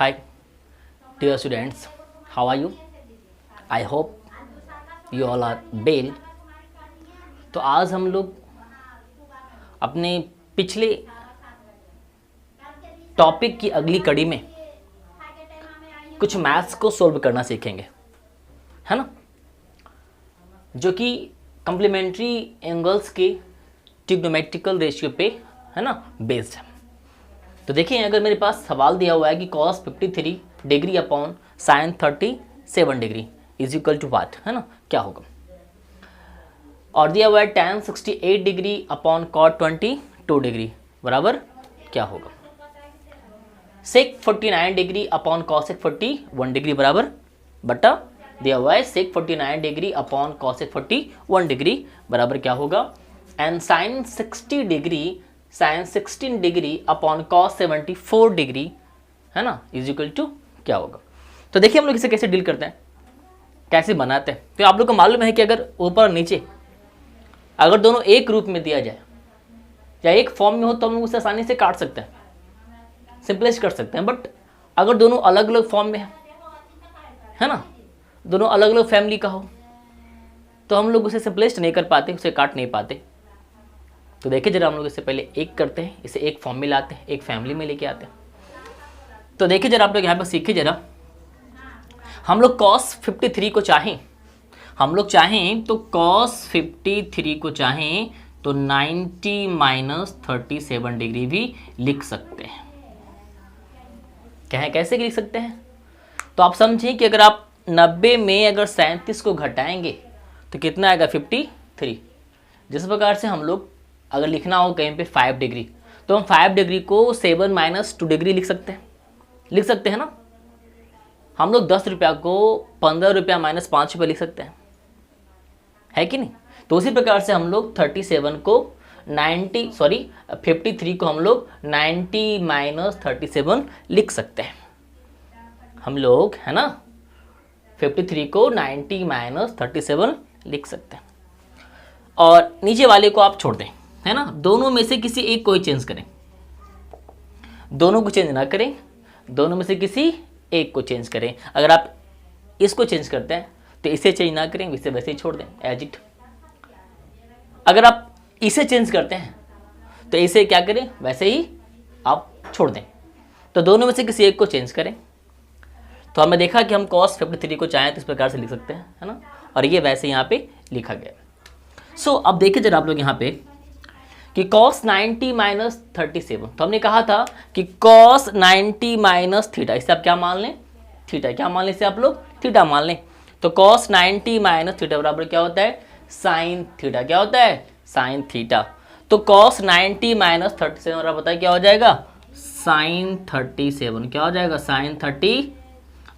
Hi, dear students, how are you? I hope you all are well. तो आज हम लोग अपने पिछले टॉपिक की अगली कड़ी में कुछ मैथ्स को सोल्व करना सीखेंगे, है ना, जो कि कम्प्लीमेंट्री एंगल्स के ट्रिग्नोमेट्रिकल रेशियो पे है ना बेस्ड है। तो देखिए, अगर मेरे पास सवाल दिया हुआ है कि cos 53 degree upon sin 37 degree is equal to what, है ना, क्या होगा। और दिया हुआ है tan 68 degree upon cot 22 degree बराबर क्या होगा। sec 49 degree upon cosec 41 degree बराबर बटा दिया हुआ है sec 49 degree upon cosec 41 degree बराबर क्या होगा। And sin 60 degree sin 16 degree upon cos 74 degree, है ना, इज इक्वल टू क्या होगा। तो देखिए हम लोग इसे कैसे डील करते हैं, कैसे बनाते हैं। तो आप लोग को मालूम है कि अगर ऊपर और नीचे अगर दोनों एक रूप में दिया जाए या एक फॉर्म में हो तो हम लोग उसे आसानी से काट सकते हैं, सिंपलेस्ट कर सकते हैं। बट अगर दोनों अलग अलग फॉर्म में है ना, दोनों अलग अलग फैमिली का हो तो हम लोग उसे सिंपलेस्ट नहीं कर पाते, उसे काट नहीं पाते। तो देखिए जरा, हम लोग इससे पहले एक करते हैं, इसे एक फॉर्म में लाते हैं, एक फैमिली में लेके आते हैं। तो देखिए जरा, आप लोग यहाँ पर सीखिए जरा। हम लोग cos 53 को चाहें, हम लोग चाहें तो cos 53 को चाहें तो 90 माइनस 37 डिग्री भी लिख सकते हैं। क्या है, कैसे लिख सकते हैं। तो आप समझें कि अगर आप 90 में अगर 37 को घटाएंगे तो कितना आएगा 53। जिस प्रकार से हम लोग अगर लिखना हो कहीं पे 5 डिग्री तो हम 5 डिग्री को 7 माइनस 2 डिग्री लिख सकते हैं ना। हम लोग 10 रुपया को 15 रुपया माइनस 5 रुपये लिख सकते हैं, है कि नहीं। तो उसी प्रकार से हम लोग 37 को 53 को हम लोग 90 माइनस 37 लिख सकते हैं हम लोग, है ना। 53 को 90 माइनस 37 लिख सकते हैं। और नीचे वाले को आप छोड़ दें, है ना। दोनों में से किसी एक को ही चेंज करें, दोनों को चेंज ना करें, दोनों में से किसी एक को चेंज करें। अगर आप इसको चेंज करते हैं तो इसे चेंज ना करें, इसे वैसे ही छोड़ दें एज इट। अगर आप इसे चेंज करते हैं तो इसे क्या करें, वैसे ही आप छोड़ दें। तो दोनों में से किसी एक को चेंज करें। तो हमने देखा कि हम cos 53 को चाहें तो इस प्रकार से लिख सकते हैं, है ना। और ये वैसे यहाँ पे लिखा गया। सो अब देखिए जरा आप लोग यहाँ पे कि cos 90 माइनस 37, तो हमने कहा था कि cos 90 माइनस थीटा, इसे आप क्या मान लें, थीटा। क्या मान लें इसे आप लोग, थीटा मान लें। तो cos 90 माइनस थीटा बराबर क्या होता है, साइन थीटा। क्या होता है, साइन थीटा। तो cos 90 माइनस 37 बराबर पता है क्या हो जाएगा, साइन 37। क्या हो जाएगा, साइन 30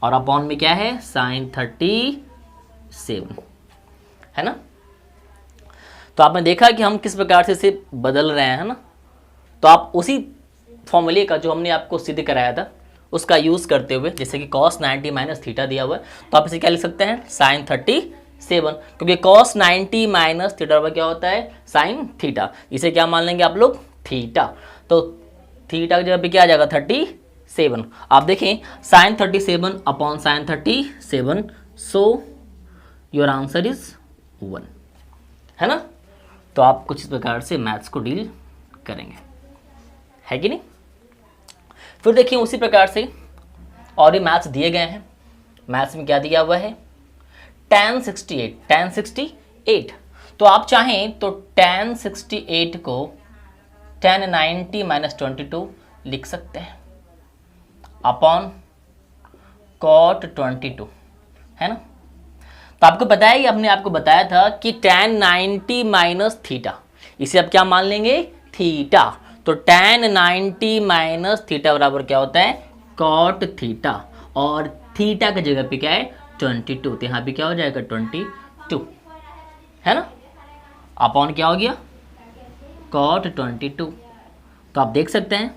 और अपॉन में क्या है, साइन 37, है ना। तो आपने देखा कि हम किस प्रकार से इसे बदल रहे हैं, है ना। तो आप उसी फॉर्मूले का जो हमने आपको सिद्ध कराया था उसका यूज़ करते हुए, जैसे कि cos 90 माइनस थीटा दिया हुआ है तो आप इसे क्या लिख सकते हैं, साइन 37, क्योंकि cos 90 माइनस थीटा क्या होता है, साइन थीटा। इसे क्या मान लेंगे आप लोग, थीटा। तो थीटा की जगह पे क्या आ जाएगा, 37। आप देखें sine 37 upon sine 37, so your answer is 1, है ना। तो आप कुछ इस प्रकार से मैथ्स को डील करेंगे, है कि नहीं। फिर देखिए उसी प्रकार से और भी मैथ्स दिए गए हैं। मैथ्स में क्या दिया हुआ है, tan 68। तो आप चाहें तो tan 68 को tan 90 माइनस 22 लिख सकते हैं अपॉन cot 22, है ना। तो आपको पता है, हमने आपको बताया था कि tan 90 माइनस थीटा, इसे आप क्या मान लेंगे, थीटा। तो tan 90 माइनस थीटा बराबर क्या होता है, cot थीटा। और थीटा की जगह पे क्या है, 22। तो यहाँ पे क्या हो जाएगा, 22, है ना। अपॉन क्या हो गया, cot 22। तो आप देख सकते हैं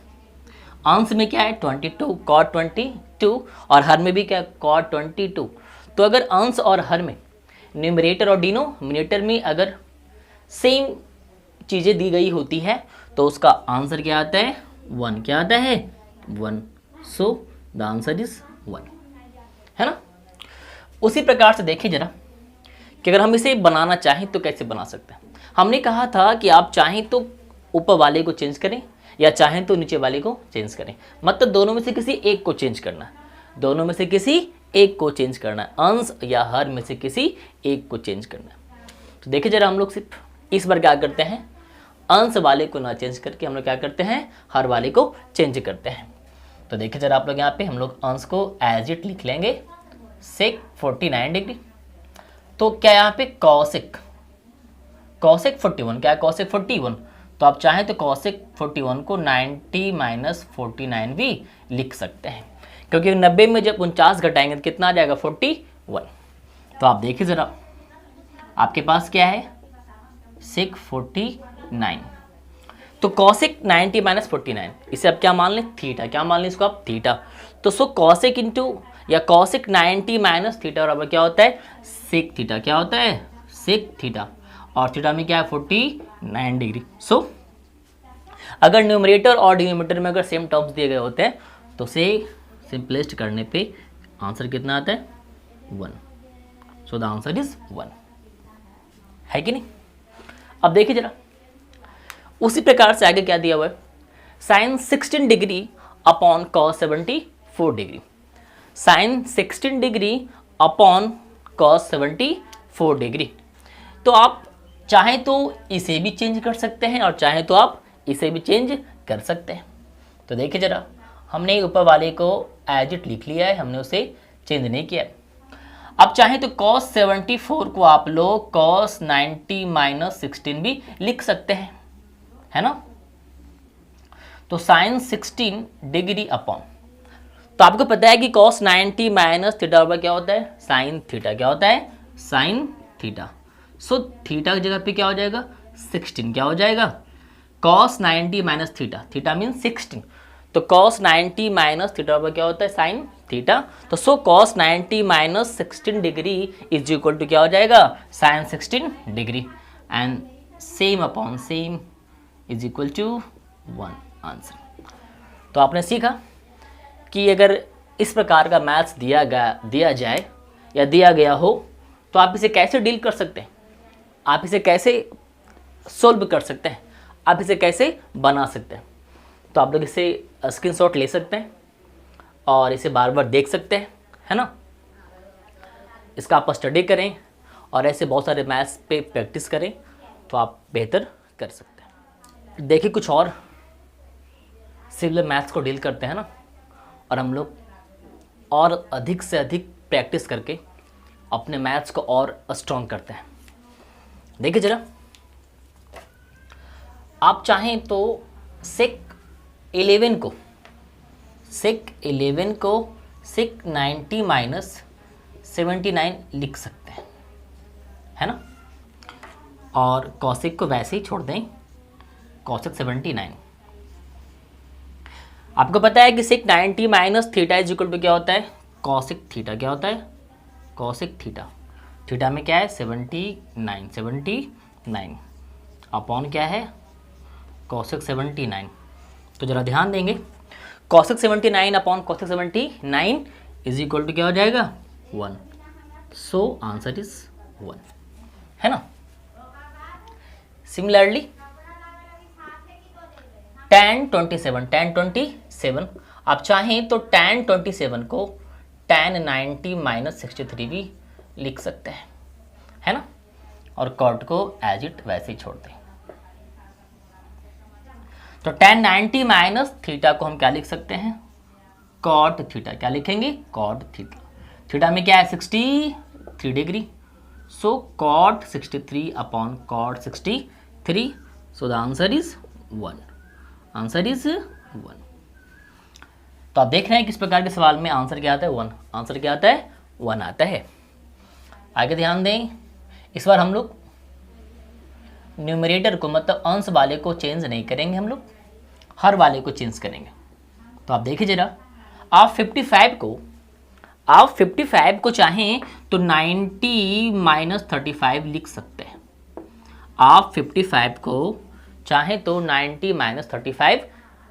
अंश में क्या है, 22 cot 22 और हर में भी क्या है, cot 22। तो अगर अंश और हर में, न्यूमरेटर और डिनोमिनेटर में अगर सेम चीज़ें दी गई होती है तो उसका आंसर क्या आता है, 1। क्या आता है, 1। सो द आंसर इज 1, है ना। उसी प्रकार से देखिए जरा कि अगर हम इसे बनाना चाहें तो कैसे बना सकते हैं। हमने कहा था कि आप चाहें तो ऊपर वाले को चेंज करें या चाहें तो नीचे वाले को चेंज करें, मतलब दोनों में से किसी एक को चेंज करना है, दोनों में से किसी एक को चेंज करना है, अंश या हर में से किसी एक को चेंज करना है। तो देखिए जरा हम लोग सिर्फ इस बार क्या करते हैं, अंश वाले को ना चेंज करके हम लोग क्या करते हैं, हर वाले को चेंज करते हैं। तो देखिए जरा आप लोग यहाँ पे हम लोग अंश को एज इट लिख लेंगे सेक 49 डिग्री। तो क्या यहाँ पे कॉसेक 41, क्या है कॉसेक 41, तो आप चाहें तो कॉसेक 41 को 90 माइनस 49 भी लिख सकते हैं, क्योंकि 90 में जब 49 घटाएंगे तो कितना आ जाएगा 41। तो आप देखिए ज़रा आपके पास क्या है सेक 49, तो कॉसेक 90 माइनस 49, इसे आप क्या मान लें थीटा, क्या मान लें इसको आप थीटा। तो सो कॉसेक इंटू या कॉसेक 90 माइनस थीटा बराबर क्या होता है सेक थीटा, क्या होता है सेक थीटा, और थीटा में क्या है 49 डिग्री। सो अगर न्यूमरेटर और डिनोमिनेटर में अगर सेम टर्म्स दिए गए होते हैं तो से सिंपलेस्ट करने पे आंसर कितना आता है 1। सो द आंसर इज 1, है कि नहीं। अब देखिए जरा उसी प्रकार से आगे क्या दिया हुआ है, sine 16 degree upon cos 74 degree, sine 16 degree upon cos 74 degree. तो आप चाहें तो इसे भी चेंज कर सकते हैं और चाहें तो आप इसे भी चेंज कर सकते हैं। तो देखिए जरा हमने ऊपर वाले को एज इट लिख लिया है, हमने उसे चेंज नहीं किया। अब चाहें तो cos 74 को आप लोग cos 90 माइनस 16 भी लिख सकते हैं, है ना। तो साइन 16 डिग्री अपॉन, तो आपको पता है कि cos 90 माइनस थीटा बराबर क्या होता है साइन थीटा, क्या होता है साइन थीटा। सो थीटा की जगह पे क्या हो जाएगा 16, क्या हो जाएगा cos 90 minus theta, theta mean 16, तो cos 90 माइनस थीटा बराबर क्या होता है साइन थीटा। तो so cos 90 minus 16 degree is equal to क्या हो जाएगा sine 16 degree, and same upon same is equal to 1 answer. तो आपने सीखा कि अगर इस प्रकार का मैथ्स दिया जाए या दिया गया हो तो आप इसे कैसे डील कर सकते हैं, आप इसे कैसे सोल्व कर सकते हैं, आप इसे कैसे बना सकते हैं। तो आप लोग इसे स्क्रीनशॉट ले सकते हैं और इसे बार बार देख सकते हैं, है ना। इसका आप स्टडी करें और ऐसे बहुत सारे मैथ्स पे प्रैक्टिस करें तो आप बेहतर कर सकते हैं। देखिए कुछ और सिमिलर मैथ्स को डील करते हैं ना, और हम लोग और अधिक से अधिक प्रैक्टिस करके अपने मैथ्स को और स्ट्रॉन्ग करते हैं। देखिए जरा आप चाहें तो सेक 11 को सेक 90 माइनस 79 लिख सकते हैं, है ना, और कॉसेक को वैसे ही छोड़ दें कॉसेक 79। आपको पता है कि sec 90 minus theta is equal to क्या होता है कॉसेक थीटा, क्या होता है कॉसेक थीटा, थीटा में क्या है 79 अपॉन क्या है कॉसेक 79। तो जरा ध्यान देंगे cosec 79 upon cosec 79 is equal to क्या हो जाएगा 1। सो आंसर इज 1, है ना। सिमिलरली tan 27 आप चाहें तो tan 27 को tan 90 माइनस 63 भी लिख सकते हैं, है ना, और कॉट को एज इट वैसे ही छोड़ दें। तो tan 90 माइनस थीटा को हम क्या लिख सकते हैं कॉट थीटा, क्या लिखेंगे कॉट थीटा, थीटा में क्या है 63 degree, so cot 63 upon cot 63। So the answer is 1, answer is 1। तो आप देख रहे हैं किस प्रकार के सवाल में आंसर क्या आता है 1, आंसर क्या आता है 1 आता है। आगे ध्यान दें, इस बार हम लोग न्यूमरेटर को मतलब अंश वाले को चेंज नहीं करेंगे, हम लोग हर वाले को चेंज करेंगे। तो आप देखिए जरा आप 55 को चाहें तो 90 माइनस 35 लिख सकते हैं। आप 55 को चाहें तो 90 माइनस 35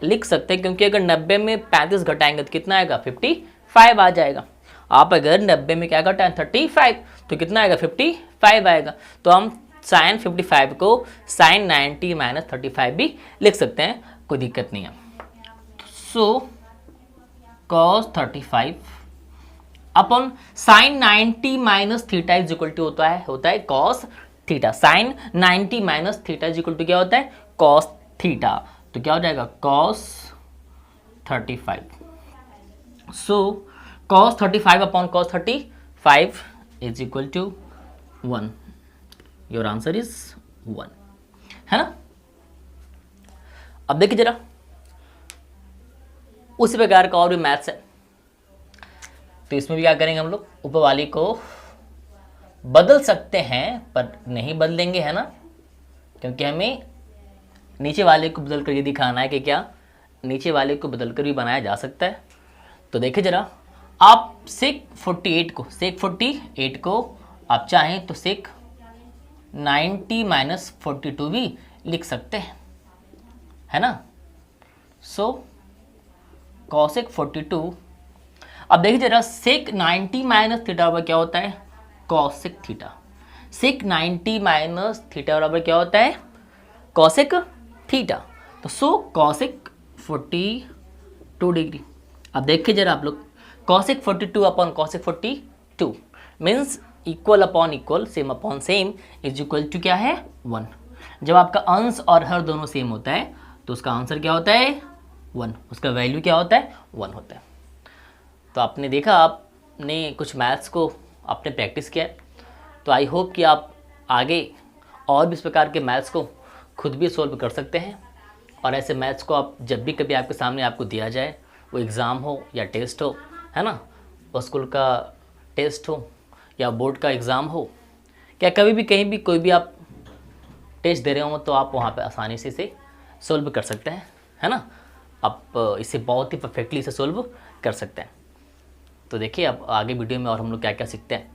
लिख सकते हैं, क्योंकि अगर 90 में 35 घटाएंगे तो कितना आएगा 55 आ जाएगा। आप अगर 90 में क्या घटाएं 35 तो कितना आएगा 55 आएगा। तो हम साइन 55 को साइन 90 माइनस 35 भी लिख सकते हैं, कोई दिक्कत नहीं है। So cos 35 upon sine 90 minus theta is equal to होता है cos theta. Sine 90 minus theta is equal to क्या होता है कॉस थीटा। तो क्या हो जाएगा cos 35। So cos 35 upon cos 35 is equal to 1। Your answer is 1, है ना। अब देखिए जरा उसी प्रकार का और भी मैथ्स है, तो इसमें भी क्या करेंगे हम लोग, ऊपर वाली को बदल सकते हैं पर नहीं बदलेंगे, है ना, क्योंकि हमें नीचे वाले को बदल कर ये दिखाना है कि क्या नीचे वाले को बदल कर भी बनाया जा सकता है। तो देखिए जरा, आप सेक 48 को आप चाहें तो सेक 90 माइनस 42 भी लिख सकते हैं, है ना। सो कॉसेक 42। अब देखिए जरा, सेक 90 माइनस थीटा बराबर क्या होता है कॉसेक थीटा। सेक 90 माइनस थीटा बराबर क्या होता है कॉसेक थीटा। तो सो कॉसेक 42 डिग्री। अब देखिए जरा आप लोग, cosec 42 upon cosec 42 means equal upon equal, same upon same is equal to क्या है 1। जब आपका अंश और हर दोनों सेम होता है तो उसका आंसर क्या होता है 1, उसका वैल्यू क्या होता है 1 होता है। तो आपने देखा, आपने कुछ मैथ्स को आपने प्रैक्टिस किया है, तो आई होप कि आप आगे और भी इस प्रकार के मैथ्स को खुद भी सोल्व कर सकते हैं। और ऐसे मैथ्स को आप जब भी कभी आपके सामने आपको दिया जाए, वो एग्ज़ाम हो या टेस्ट हो, है ना, वो स्कूल का टेस्ट हो या बोर्ड का एग्ज़ाम हो, क्या कभी भी कहीं भी कोई भी आप टेस्ट दे रहे हो तो आप वहाँ पे आसानी से इसे सोल्व कर सकते हैं, है ना। आप इसे बहुत ही परफेक्टली इसे सोल्व कर सकते हैं। तो देखिए अब आगे वीडियो में और हम लोग क्या क्या सीखते हैं।